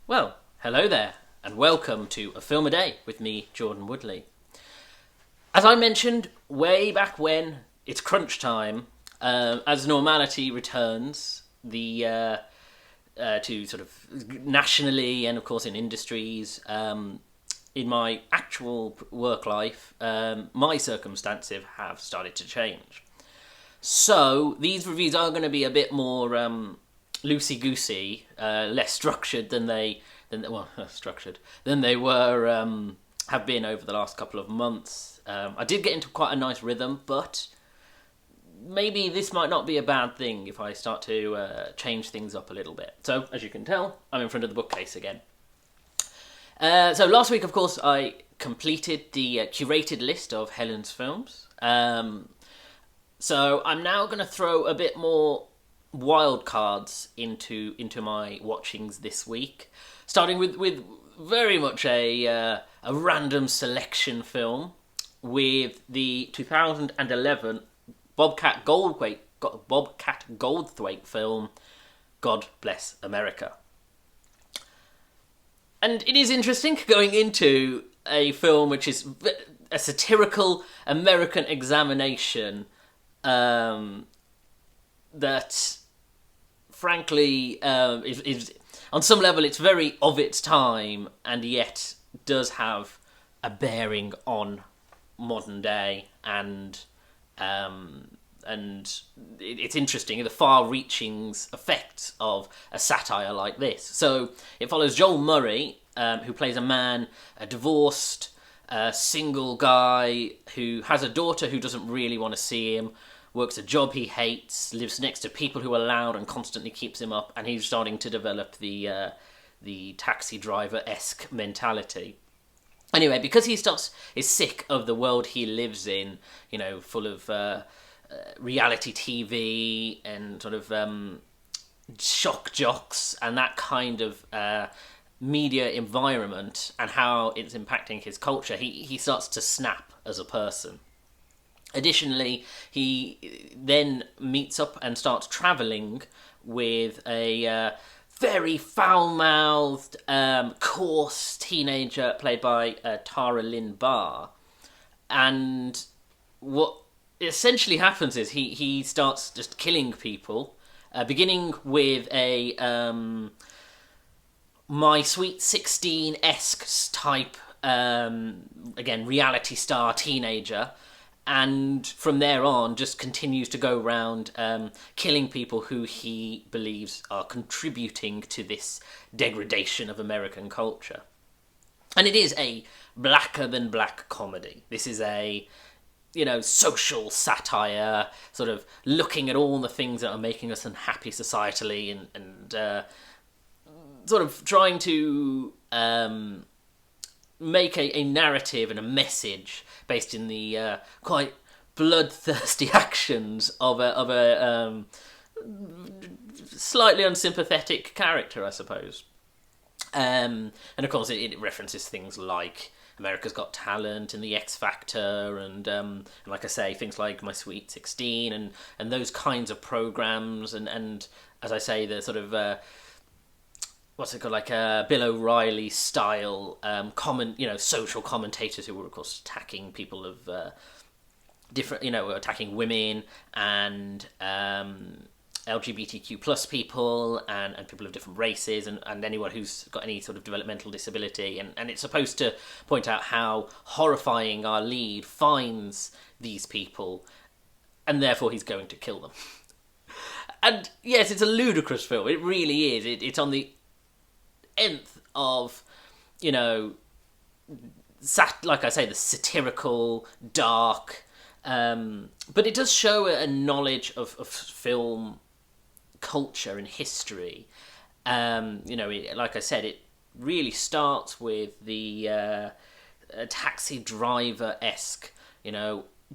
Well, hello there, and welcome to A Film a Day with me, Jordan Woodley. As I mentioned way back when, it's crunch time. As normality returns, to sort of nationally and of course in industries, in my actual work life, my circumstances have started to change. So these reviews are going to be a bit more loosey goosey, less structured structured than they were have been over the last couple of months. I did get into quite a nice rhythm, but maybe this might not be a bad thing if I start to change things up a little bit. So, as you can tell, I'm in front of the bookcase again. So last week, of course, I completed the curated list of Helen's films. So I'm now going to throw a bit more wildcards into my watchings this week, starting with very much a random selection film with the 2011 Bobcat Goldthwait film God Bless America. And it is interesting going into a film which is a satirical American examination that, frankly, is on some level it's very of its time, and yet does have a bearing on modern day, and it's interesting the far-reaching effects of a satire like this. So it follows Joel Murray, who plays a divorced, single guy who has a daughter who doesn't really want to see him, works a job he hates, lives next to people who are loud and constantly keeps him up, and he's starting to develop the taxi driver-esque mentality. Anyway, because he is sick of the world he lives in, full of reality TV and sort of shock jocks and that kind of media environment and how it's impacting his culture, he starts to snap as a person. Additionally, he then meets up and starts travelling with a very foul-mouthed, coarse teenager played by Tara Lynn Barr. And what essentially happens is he starts just killing people, beginning with a My Sweet 16-esque type, again, reality star teenager, and from there on just continues to go around killing people who he believes are contributing to this degradation of American culture. And it is a blacker than black comedy. This is a social satire, sort of looking at all the things that are making us unhappy societally, and sort of trying to make a narrative and a message based in the quite bloodthirsty actions of a slightly unsympathetic character, I suppose. And of course, it references things like America's Got Talent and the X Factor, and like I say, things like My Sweet 16 and those kinds of programs, and as I say, the sort of what's it called, like Bill O'Reilly style social commentators who were of course attacking people of different, attacking women and LGBTQ plus people and people of different races and anyone who's got any sort of developmental disability, and it's supposed to point out how horrifying our lead finds these people, and therefore he's going to kill them. And yes, it's a ludicrous film. It really is. It's on the nth of, like I say, the satirical, dark, but it does show a knowledge of film culture and history. Like I said, it really starts with the taxi driver-esque,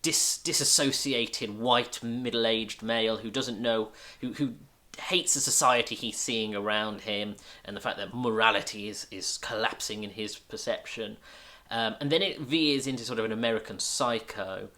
disassociated white middle-aged male who doesn't know, who hates the society he's seeing around him and the fact that morality is collapsing in his perception. And then it veers into sort of an American Psycho.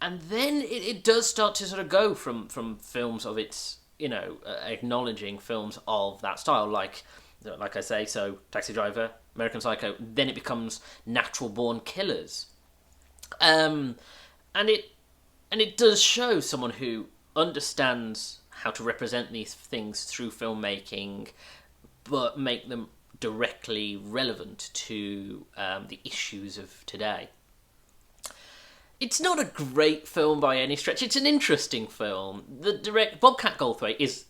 And then it does start to sort of go from films of its, acknowledging films of that style, like like I say, so Taxi Driver, American Psycho, then it becomes Natural Born Killers. And it does show someone who understands how to represent these things through filmmaking, but make them directly relevant to the issues of today. It's not a great film by any stretch. It's an interesting film. Bobcat Goldthwait is,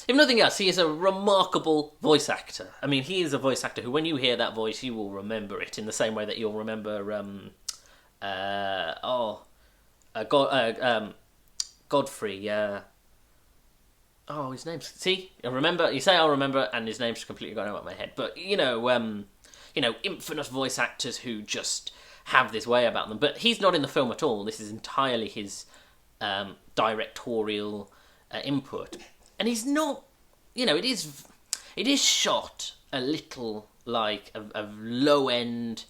if nothing else, he is a remarkable voice actor. I mean, he is a voice actor who, when you hear that voice, you will remember it in the same way that you'll remember Godfrey. His name's, see, I remember. You say I'll remember, and his name's completely gone out of my head. But infamous voice actors who just have this way about them. But he's not in the film at all. This is entirely his directorial input, and he's not. It is shot a little like a low end.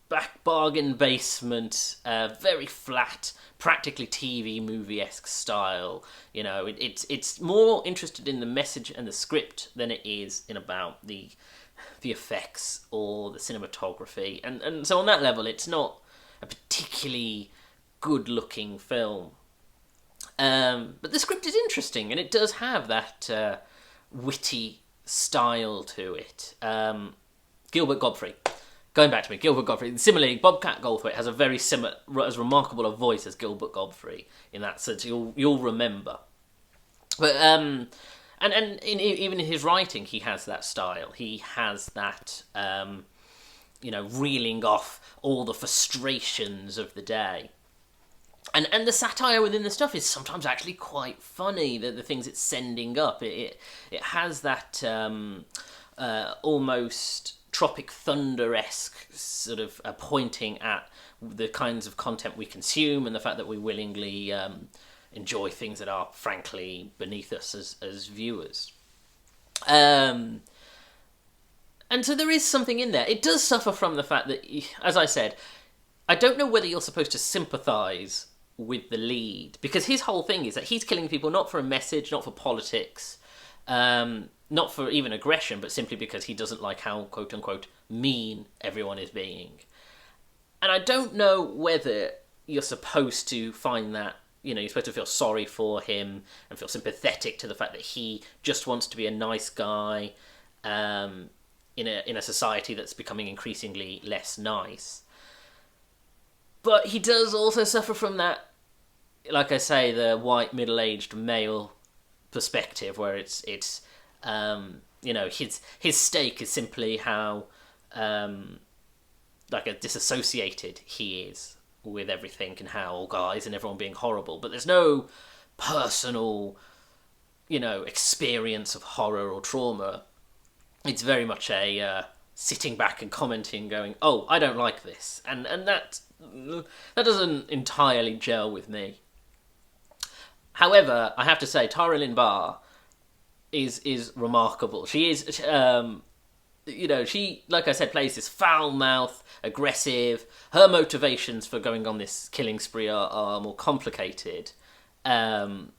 Back bargain basement, very flat, practically TV movie-esque style. It's more interested in the message and the script than it is in about the effects or the cinematography. And so on that level, it's not a particularly good-looking film. But the script is interesting, and it does have that witty style to it. Gilbert Gottfried. Going back to Gilbert Gottfried. Similarly, Bobcat Goldthwait has a very similar, as remarkable a voice as Gilbert Gottfried in that sense. You'll remember, but even in his writing, he has that style. He has that reeling off all the frustrations of the day, and the satire within the stuff is sometimes actually quite funny. The things it's sending up, it has that almost Tropic Thunder-esque sort of pointing at the kinds of content we consume and the fact that we willingly enjoy things that are frankly beneath us as viewers. And so there is something in there. It does suffer from the fact that, as I said, I don't know whether you're supposed to sympathise with the lead, because his whole thing is that he's killing people not for a message, not for politics, not for even aggression, but simply because he doesn't like how, quote-unquote, mean everyone is being. And I don't know whether you're supposed to find that, you're supposed to feel sorry for him and feel sympathetic to the fact that he just wants to be a nice guy in a society that's becoming increasingly less nice. But he does also suffer from that, like I say, the white middle-aged male perspective, where it's his stake is simply how disassociated he is with everything, and how guys and everyone being horrible, but there's no personal experience of horror or trauma. It's very much a sitting back and commenting, going, oh, I don't like this, and that doesn't entirely gel with me. However, I have to say, Tara Lynn Barr is remarkable. She is, she, like I said, plays this foul-mouthed, aggressive. Her motivations for going on this killing spree are more complicated. And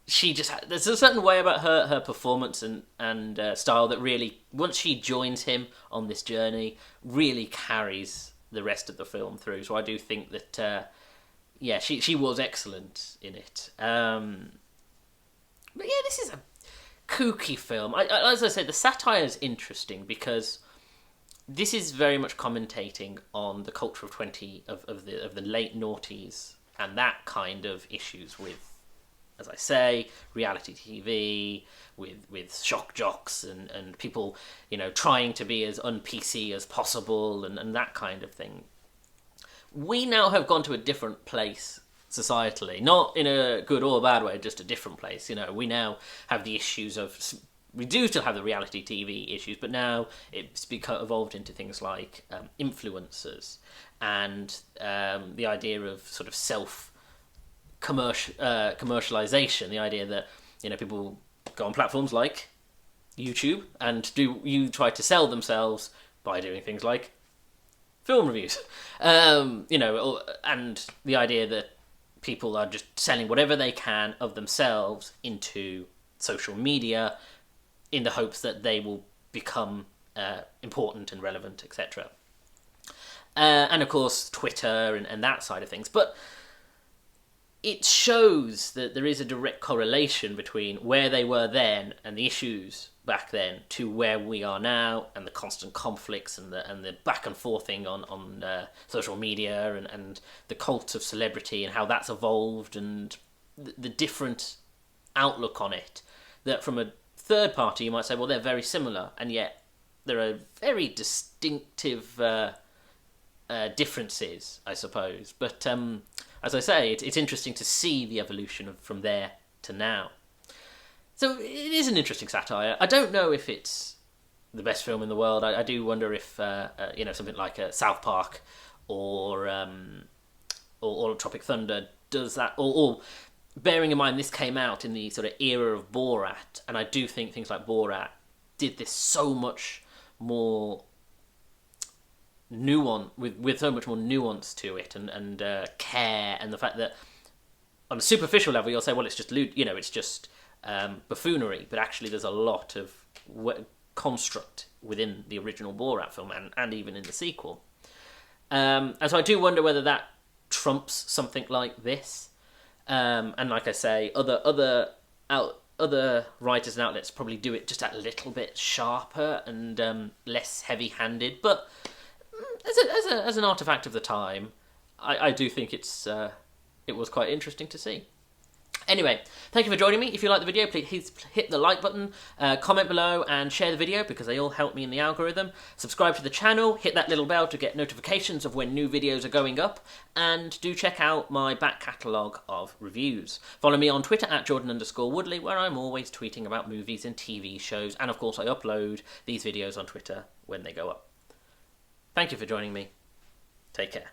she just, there's a certain way about her performance and style that really, once she joins him on this journey, really carries the rest of the film through. So I do think that, she was excellent in it. But yeah, this is a kooky film. As I said, the satire is interesting because this is very much commentating on the culture of the late noughties and that kind of issues with, as I say, reality TV, with shock jocks and people, trying to be as un-PC as possible and that kind of thing. We now have gone to a different place societally, not in a good or bad way, just a different place. We now have the issues of, we do still have the reality TV issues, but now it's evolved into things like influencers and the idea of sort of commercialization, the idea that people go on platforms like YouTube and you try to sell themselves by doing things like film reviews, and the idea that people are just selling whatever they can of themselves into social media in the hopes that they will become important and relevant, etc. And of course, Twitter and that side of things. But it shows that there is a direct correlation between where they were then and the issues back then to where we are now, and the constant conflicts and the back and forthing on social media and the cult of celebrity and how that's evolved, and the different outlook on it. That from a third party you might say, well, they're very similar, and yet there are very distinctive differences, I suppose. But as I say, it's interesting to see the evolution from there to now. So it is an interesting satire. I don't know if it's the best film in the world. I do wonder if something like South Park or Tropic Thunder does that, or bearing in mind this came out in the sort of era of Borat, and I do think things like Borat did this so much more nuance, with so much more nuance to it, and care, and the fact that on a superficial level you'll say, well, it's just it's just buffoonery, but actually there's a lot of construct within the original Borat film and even in the sequel. And so I do wonder whether that trumps something like this. And like I say, other writers and outlets probably do it just a little bit sharper and less heavy-handed. But as an artifact of the time, I do think it was quite interesting to see. Anyway, thank you for joining me. If you like the video, please hit the like button, comment below, and share the video because they all help me in the algorithm. Subscribe to the channel, hit that little bell to get notifications of when new videos are going up, and do check out my back catalogue of reviews. Follow me on Twitter at Jordan_Woodley, where I'm always tweeting about movies and TV shows, and of course I upload these videos on Twitter when they go up. Thank you for joining me. Take care.